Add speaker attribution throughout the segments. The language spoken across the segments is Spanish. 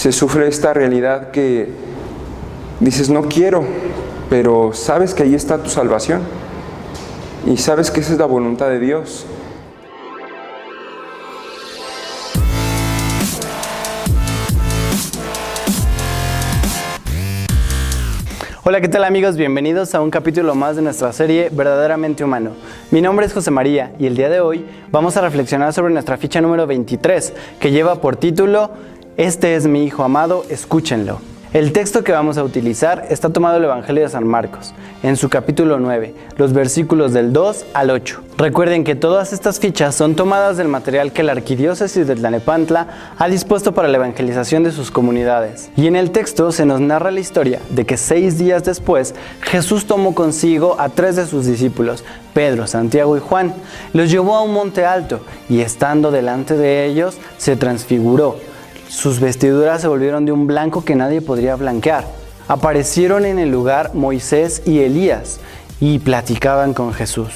Speaker 1: se sufre esta realidad que dices, no quiero, pero sabes que ahí está tu salvación y sabes que esa es la voluntad de Dios.
Speaker 2: Hola, ¿qué tal amigos? Bienvenidos a un capítulo más de nuestra serie Verdaderamente Humano. Mi nombre es José María y el día de hoy vamos a reflexionar sobre nuestra ficha número 23, que lleva por título Este es mi Hijo amado, escúchenlo. El texto que vamos a utilizar está tomado del Evangelio de San Marcos, en su capítulo 9, los versículos del 2 al 8. Recuerden que todas estas fichas son tomadas del material que la Arquidiócesis de Tlalnepantla ha dispuesto para la evangelización de sus comunidades. Y en el texto se nos narra la historia de que 6 días después, Jesús tomó consigo a 3 de sus discípulos, Pedro, Santiago y Juan, los llevó a un monte alto y estando delante de ellos, se transfiguró. Sus vestiduras se volvieron de un blanco que nadie podría blanquear. Aparecieron en el lugar Moisés y Elías y platicaban con Jesús.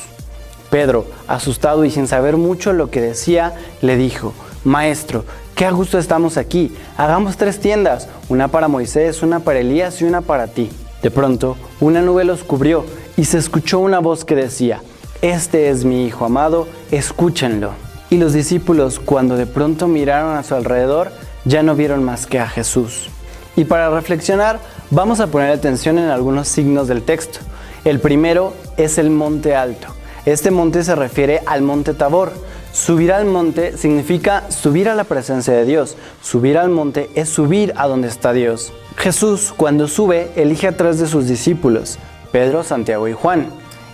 Speaker 2: Pedro, asustado y sin saber mucho lo que decía, le dijo: Maestro, qué a gusto estamos aquí. Hagamos 3 tiendas, una para Moisés, una para Elías y una para ti. De pronto, una nube los cubrió y se escuchó una voz que decía: Este es mi Hijo amado, escúchenlo. Y los discípulos, cuando de pronto miraron a su alrededor, ya no vieron más que a Jesús. Y para reflexionar, vamos a poner atención en algunos signos del texto. El primero es el monte alto. Este monte se refiere al monte Tabor. Subir al monte significa subir a la presencia de Dios. Subir al monte es subir a donde está Dios. Jesús, cuando sube, elige a 3 de sus discípulos, Pedro, Santiago y Juan.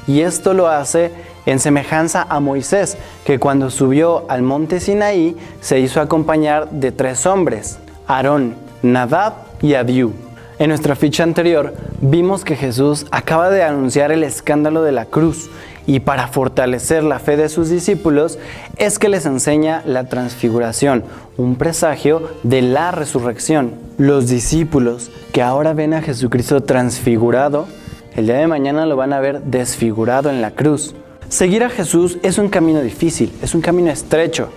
Speaker 2: Y esto lo hace en semejanza a Moisés, que cuando subió al monte Sinaí se hizo acompañar de 3 hombres, Aarón, Nadab y Abiú. En nuestra ficha anterior vimos que Jesús acaba de anunciar el escándalo de la cruz y para fortalecer la fe de sus discípulos es que les enseña la transfiguración, un presagio de la resurrección. Los discípulos que ahora ven a Jesucristo transfigurado, el día de mañana lo van a ver desfigurado en la cruz. Seguir a Jesús es un camino difícil, es un camino estrecho,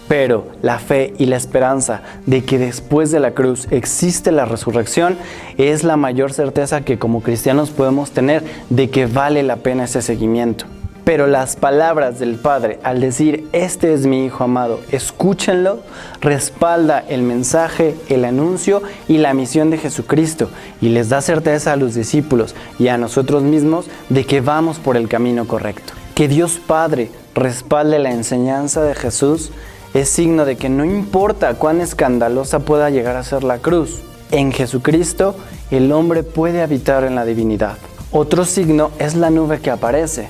Speaker 2: pero la fe y la esperanza de que después de la cruz existe la resurrección es la mayor certeza que como cristianos podemos tener de que vale la pena ese seguimiento. Pero las palabras del Padre al decir este es mi Hijo amado, escúchenlo, respalda el mensaje, el anuncio y la misión de Jesucristo y les da certeza a los discípulos y a nosotros mismos de que vamos por el camino correcto. Que Dios Padre respalde la enseñanza de Jesús es signo de que no importa cuán escandalosa pueda llegar a ser la cruz, en Jesucristo el hombre puede habitar en la divinidad. Otro signo es la nube que aparece,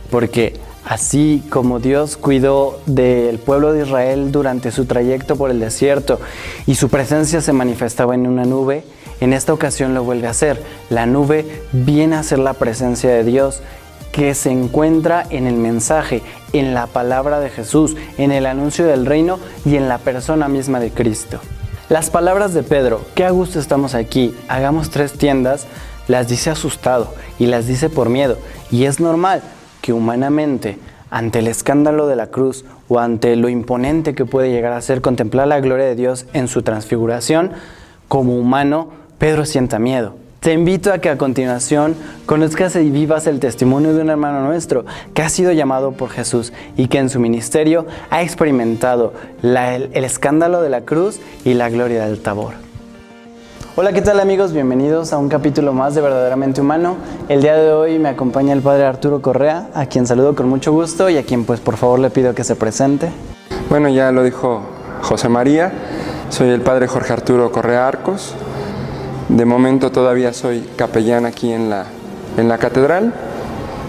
Speaker 2: porque así como Dios cuidó del pueblo de Israel durante su trayecto por el desierto y su presencia se manifestaba en una nube, en esta ocasión lo vuelve a hacer. La nube viene a ser la presencia de Dios que se encuentra en el mensaje, en la palabra de Jesús, en el anuncio del reino y en la persona misma de Cristo. Las palabras de Pedro, qué a gusto estamos aquí, hagamos 3 tiendas, las dice asustado y las dice por miedo. Y es normal que humanamente, ante el escándalo de la cruz o ante lo imponente que puede llegar a ser contemplar la gloria de Dios en su transfiguración, como humano, Pedro sienta miedo. Te invito a que a continuación conozcas y vivas el testimonio de un hermano nuestro que ha sido llamado por Jesús y que en su ministerio ha experimentado el escándalo de la cruz y la gloria del Tabor. Hola, ¿qué tal amigos? Bienvenidos a un capítulo más de Verdaderamente Humano. El día de hoy me acompaña el padre Arturo Correa, a quien saludo con mucho gusto y a quien pues por favor le pido que se presente.
Speaker 1: Bueno, ya lo dijo José María, soy el padre Jorge Arturo Correa Arcos. De momento todavía soy capellán aquí en la catedral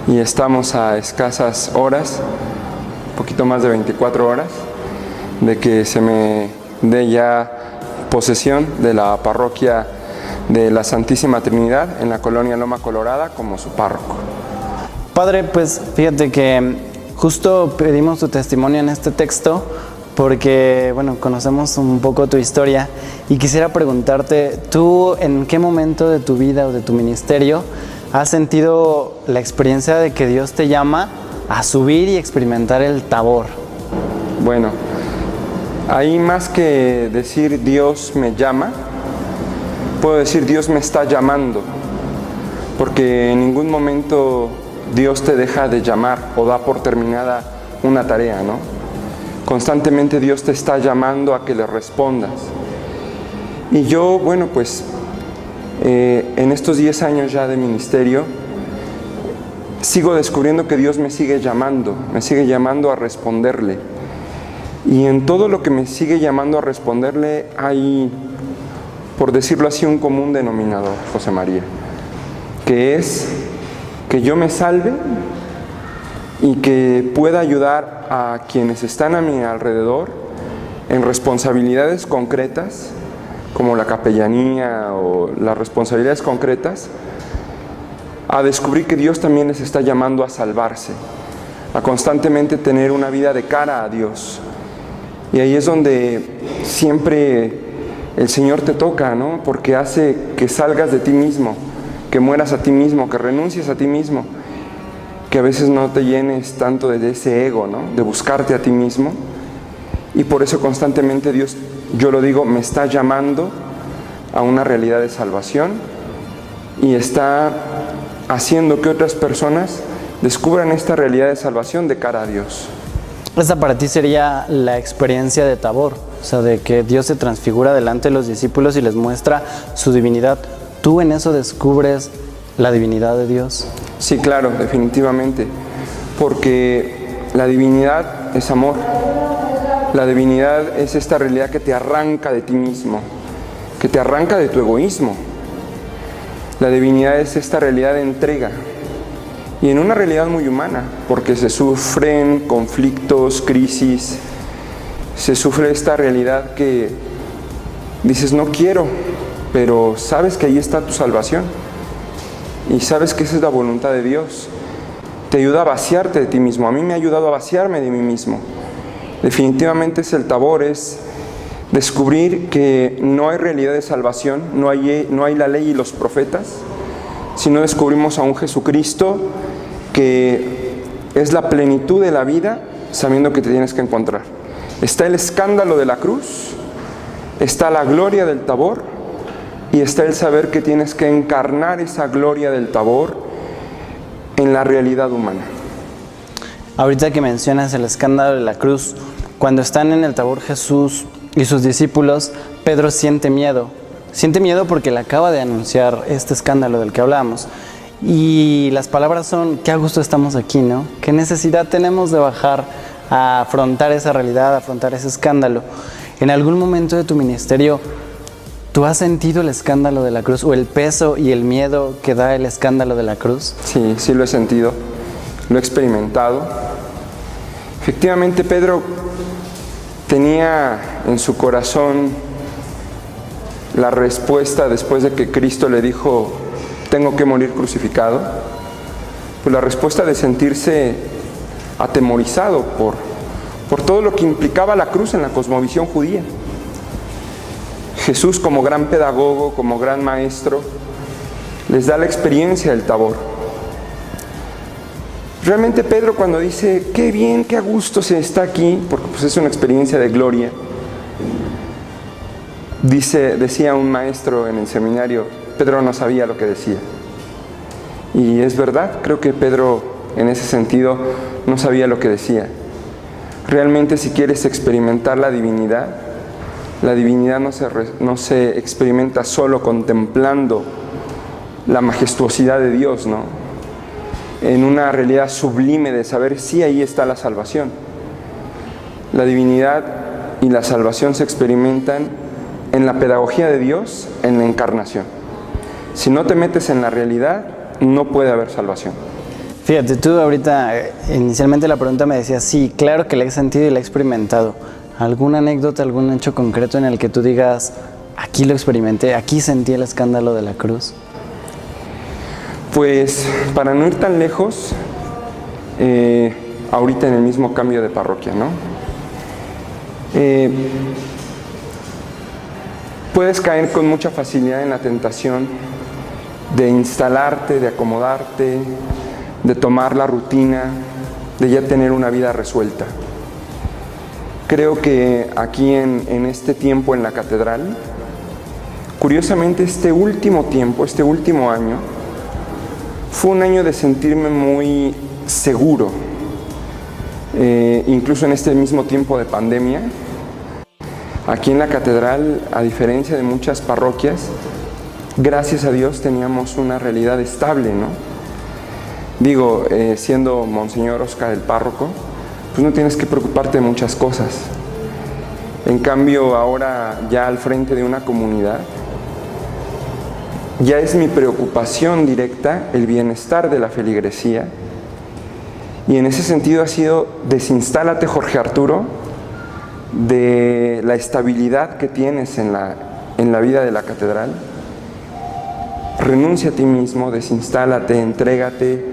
Speaker 1: y estamos a escasas horas, un poquito más de 24 horas, de que se me dé ya posesión de la parroquia de la Santísima Trinidad en la colonia Loma Colorada como su párroco.
Speaker 2: Padre, pues fíjate que justo pedimos tu testimonio en este texto porque, bueno, conocemos un poco tu historia y quisiera preguntarte, ¿tú en qué momento de tu vida o de tu ministerio has sentido la experiencia de que Dios te llama a subir y experimentar el Tabor?
Speaker 1: Bueno, ahí más que decir Dios me llama, puedo decir Dios me está llamando, porque en ningún momento Dios te deja de llamar o da por terminada una tarea, ¿no? Constantemente Dios te está llamando a que le respondas. Y yo, bueno, pues en estos 10 años ya de ministerio, sigo descubriendo que Dios me sigue llamando a responderle. Y en todo lo que me sigue llamando a responderle hay, por decirlo así, un común denominador, José María, que es que yo me salve y que pueda ayudar a quienes están a mi alrededor en responsabilidades concretas, como la capellanía o las responsabilidades concretas, a descubrir que Dios también les está llamando a salvarse, a constantemente tener una vida de cara a Dios. Y ahí es donde siempre el Señor te toca, ¿no? Porque hace que salgas de ti mismo, que mueras a ti mismo, que renuncies a ti mismo, que a veces no te llenes tanto de ese ego, ¿no? De buscarte a ti mismo. Y por eso constantemente Dios, yo lo digo, me está llamando a una realidad de salvación y está haciendo que otras personas descubran esta realidad de salvación de cara a Dios.
Speaker 2: Esta para ti sería la experiencia de Tabor, o sea, de que Dios se transfigura delante de los discípulos y les muestra su divinidad. ¿Tú en eso descubres la divinidad de Dios?
Speaker 1: Sí, claro, definitivamente, porque la divinidad es amor. La divinidad es esta realidad que te arranca de ti mismo, que te arranca de tu egoísmo. La divinidad es esta realidad de entrega, y en una realidad muy humana, porque se sufren conflictos, crisis, se sufre esta realidad que dices no quiero, pero sabes que ahí está tu salvación y sabes que esa es la voluntad de Dios. Te ayuda a vaciarte de ti mismo. A mí me ha ayudado a vaciarme de mí mismo. Definitivamente es el Tabor, es descubrir que no hay realidad de salvación, no hay la ley y los profetas, sino descubrimos a un Jesucristo que es la plenitud de la vida, sabiendo que te tienes que encontrar. Está el escándalo de la cruz, está la gloria del Tabor y está el saber que tienes que encarnar esa gloria del Tabor en la realidad humana.
Speaker 2: Ahorita que mencionas el escándalo de la cruz, cuando están en el Tabor Jesús y sus discípulos, Pedro siente miedo. Siente miedo porque le acaba de anunciar este escándalo del que hablábamos. Y las palabras son, qué a gusto estamos aquí, ¿no? ¿Qué necesidad tenemos de bajar a afrontar esa realidad, a afrontar ese escándalo? En algún momento de tu ministerio, ¿tú has sentido el escándalo de la cruz o el peso y el miedo que da el escándalo de la cruz?
Speaker 1: Sí, sí lo he sentido, lo he experimentado. Efectivamente, Pedro tenía en su corazón la respuesta después de que Cristo le dijo, tengo que morir crucificado, pues la respuesta de sentirse atemorizado por todo lo que implicaba la cruz en la cosmovisión judía. Jesús, como gran pedagogo, como gran maestro, les da la experiencia del Tabor. Realmente Pedro, cuando dice, qué bien, qué a gusto se está aquí, porque pues es una experiencia de gloria, decía un maestro en el seminario, Pedro no sabía lo que decía. Y es verdad, creo que Pedro en ese sentido no sabía lo que decía. Realmente, si quieres experimentar la divinidad no se experimenta solo contemplando la majestuosidad de Dios, ¿no? En una realidad sublime de saber si ahí está la salvación. La divinidad y la salvación se experimentan en la pedagogía de Dios, en la encarnación. Si no te metes en la realidad, no puede haber salvación.
Speaker 2: Fíjate, tú ahorita, inicialmente la pregunta me decía, sí, claro que la he sentido y la he experimentado. ¿Alguna anécdota, algún hecho concreto en el que tú digas, aquí lo experimenté, aquí sentí el escándalo de la cruz?
Speaker 1: Pues, para no ir tan lejos, ahorita en el mismo cambio de parroquia, ¿no? Puedes caer con mucha facilidad en la tentación de instalarte, de acomodarte, de tomar la rutina, de ya tener una vida resuelta. Creo que aquí en este tiempo en la catedral, Curiosamente, este último tiempo, este último año, fue un año de sentirme muy seguro. Incluso en este mismo tiempo de pandemia, aquí en la catedral, a diferencia de muchas parroquias, gracias a Dios teníamos una realidad estable, ¿no? Digo, siendo Monseñor Oscar el párroco, pues no tienes que preocuparte de muchas cosas. En cambio, ahora ya al frente de una comunidad, ya es mi preocupación directa el bienestar de la feligresía. Y en ese sentido ha sido: desinstálate, Jorge Arturo, de la estabilidad que tienes en la vida de la catedral. Renuncia a ti mismo, desinstálate, entrégate,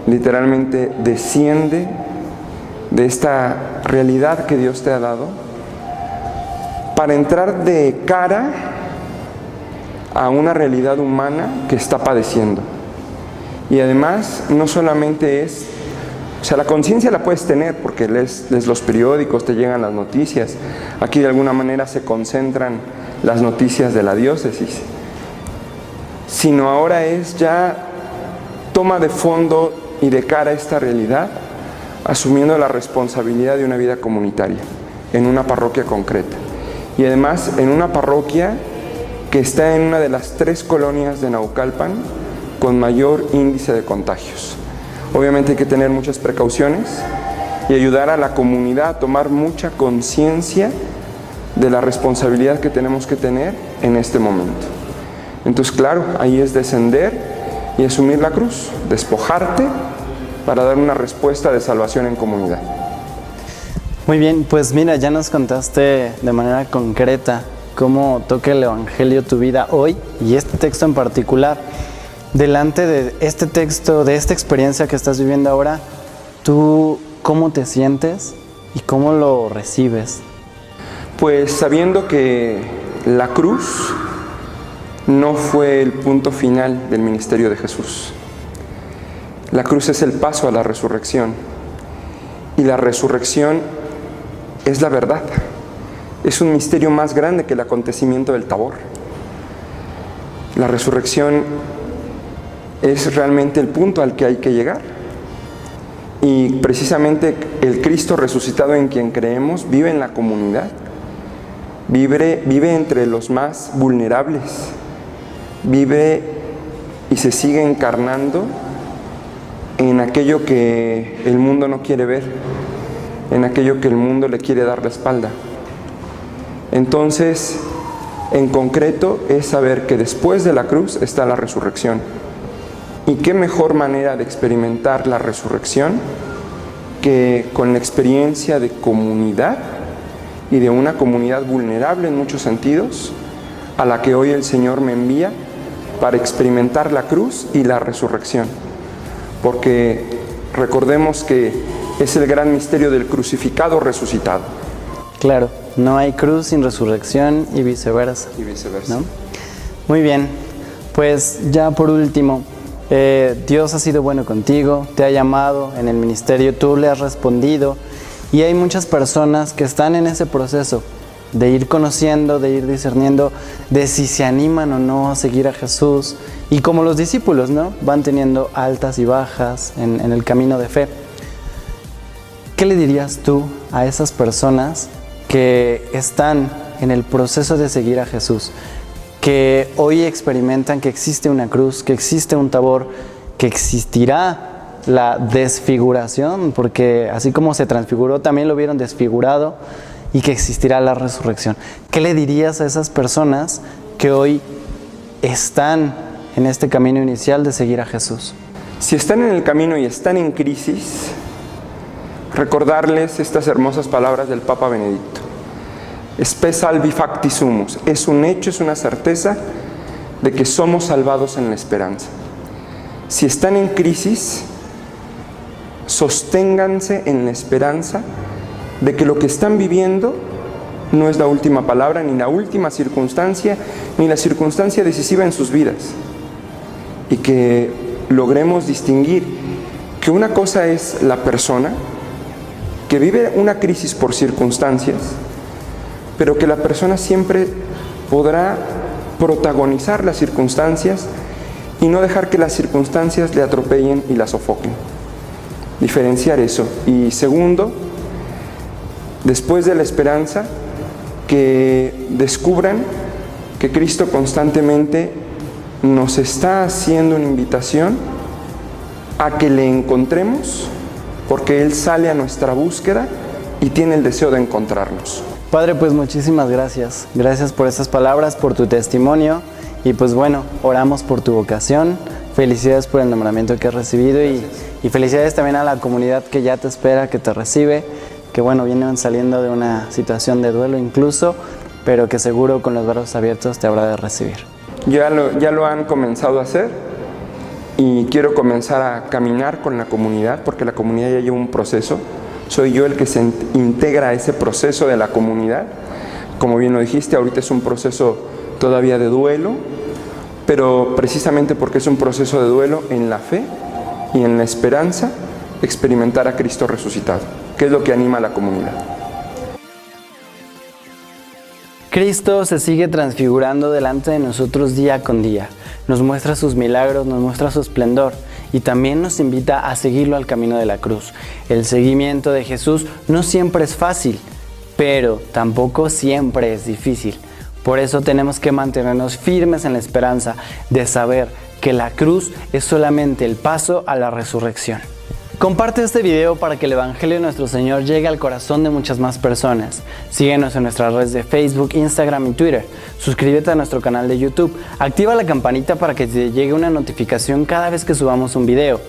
Speaker 1: literalmente desciende de esta realidad que Dios te ha dado para entrar de cara a una realidad humana que está padeciendo. Y además, no solamente es, o sea, la conciencia la puedes tener porque lees los periódicos, te llegan las noticias. Aquí de alguna manera se concentran las noticias de la diócesis. Sino ahora es ya toma de fondo y de cara a esta realidad, asumiendo la responsabilidad de una vida comunitaria en una parroquia concreta. Y además en una parroquia que está en una de las 3 colonias de Naucalpan con mayor índice de contagios. Obviamente hay que tener muchas precauciones y ayudar a la comunidad a tomar mucha conciencia de la responsabilidad que tenemos que tener en este momento. Entonces, claro, ahí es descender y asumir la cruz, despojarte para dar una respuesta de salvación en comunidad.
Speaker 2: Muy bien, pues mira, ya nos contaste de manera concreta cómo toca el Evangelio tu vida hoy y este texto en particular. Delante de este texto, de esta experiencia que estás viviendo ahora, ¿tú cómo te sientes y cómo lo recibes?
Speaker 1: Pues sabiendo que la cruz no fue el punto final del ministerio de Jesús. La cruz es el paso a la resurrección. Y la resurrección es la verdad. Es un misterio más grande que el acontecimiento del Tabor. La resurrección es realmente el punto al que hay que llegar. Y precisamente el Cristo resucitado en quien creemos vive en la comunidad. Vive entre los más vulnerables. Vive y se sigue encarnando en aquello que el mundo no quiere ver, en aquello que el mundo le quiere dar la espalda. Entonces, en concreto, es saber que después de la cruz está la resurrección. ¿Y qué mejor manera de experimentar la resurrección que con la experiencia de comunidad y de una comunidad vulnerable en muchos sentidos, a la que hoy el Señor me envía para experimentar la cruz y la resurrección? Porque recordemos que es el gran misterio del crucificado resucitado.
Speaker 2: Claro, no hay cruz sin resurrección y viceversa.
Speaker 1: Y viceversa.
Speaker 2: ¿No? Muy bien, pues ya por último, Dios ha sido bueno contigo, te ha llamado en el ministerio, tú le has respondido y hay muchas personas que están en ese proceso de ir conociendo, de ir discerniendo de si se animan o no a seguir a Jesús y como los discípulos, ¿no? Van teniendo altas y bajas en el camino de fe. ¿Qué le dirías tú a esas personas que están en el proceso de seguir a Jesús, que hoy experimentan que existe una cruz, que existe un Tabor, que existirá la desfiguración, porque así como se transfiguró, también lo vieron desfigurado, y que existirá la resurrección? ¿Qué le dirías a esas personas que hoy están en este camino inicial de seguir a Jesús?
Speaker 1: Si están en el camino y están en crisis, recordarles estas hermosas palabras del Papa Benedicto. Spe salvi facti sumus. Es un hecho, es una certeza de que somos salvados en la esperanza. Si están en crisis, sosténganse en la esperanza de que lo que están viviendo no es la última palabra, ni la última circunstancia, ni la circunstancia decisiva en sus vidas. Y que logremos distinguir que una cosa es la persona que vive una crisis por circunstancias, pero que la persona siempre podrá protagonizar las circunstancias y no dejar que las circunstancias le atropellen y la sofoquen. Diferenciar eso. Y segundo, después de la esperanza, que descubran que Cristo constantemente nos está haciendo una invitación a que le encontremos, porque Él sale a nuestra búsqueda y tiene el deseo de encontrarnos.
Speaker 2: Padre, pues muchísimas gracias. Gracias por estas palabras, por tu testimonio y pues bueno, oramos por tu vocación. Felicidades por el nombramiento que has recibido y felicidades también a la comunidad que ya te espera, que te recibe, que bueno, vienen saliendo de una situación de duelo incluso, pero que seguro con los brazos abiertos te habrá de recibir.
Speaker 1: Ya lo han comenzado a hacer y quiero comenzar a caminar con la comunidad, porque la comunidad ya lleva un proceso. Soy yo el que se integra a ese proceso de la comunidad. Como bien lo dijiste, ahorita es un proceso todavía de duelo, pero precisamente porque es un proceso de duelo, en la fe y en la esperanza, experimentar a Cristo resucitado, que es lo que anima a la comunidad.
Speaker 2: Cristo se sigue transfigurando delante de nosotros día con día. Nos muestra sus milagros, nos muestra su esplendor y también nos invita a seguirlo al camino de la cruz. El seguimiento de Jesús no siempre es fácil, pero tampoco siempre es difícil. Por eso tenemos que mantenernos firmes en la esperanza de saber que la cruz es solamente el paso a la resurrección. Comparte este video para que el Evangelio de nuestro Señor llegue al corazón de muchas más personas. Síguenos en nuestras redes de Facebook, Instagram y Twitter. Suscríbete a nuestro canal de YouTube. Activa la campanita para que te llegue una notificación cada vez que subamos un video.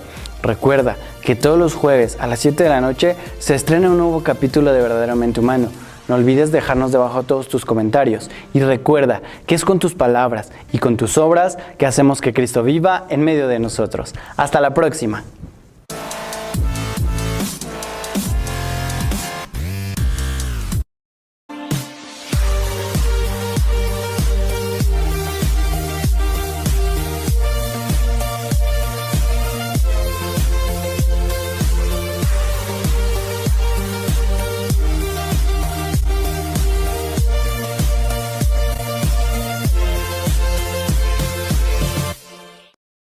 Speaker 2: Recuerda que todos los jueves a las 7 de la noche se estrena un nuevo capítulo de Verdaderamente Humano. No olvides dejarnos debajo todos tus comentarios. Y recuerda que es con tus palabras y con tus obras que hacemos que Cristo viva en medio de nosotros. Hasta la próxima.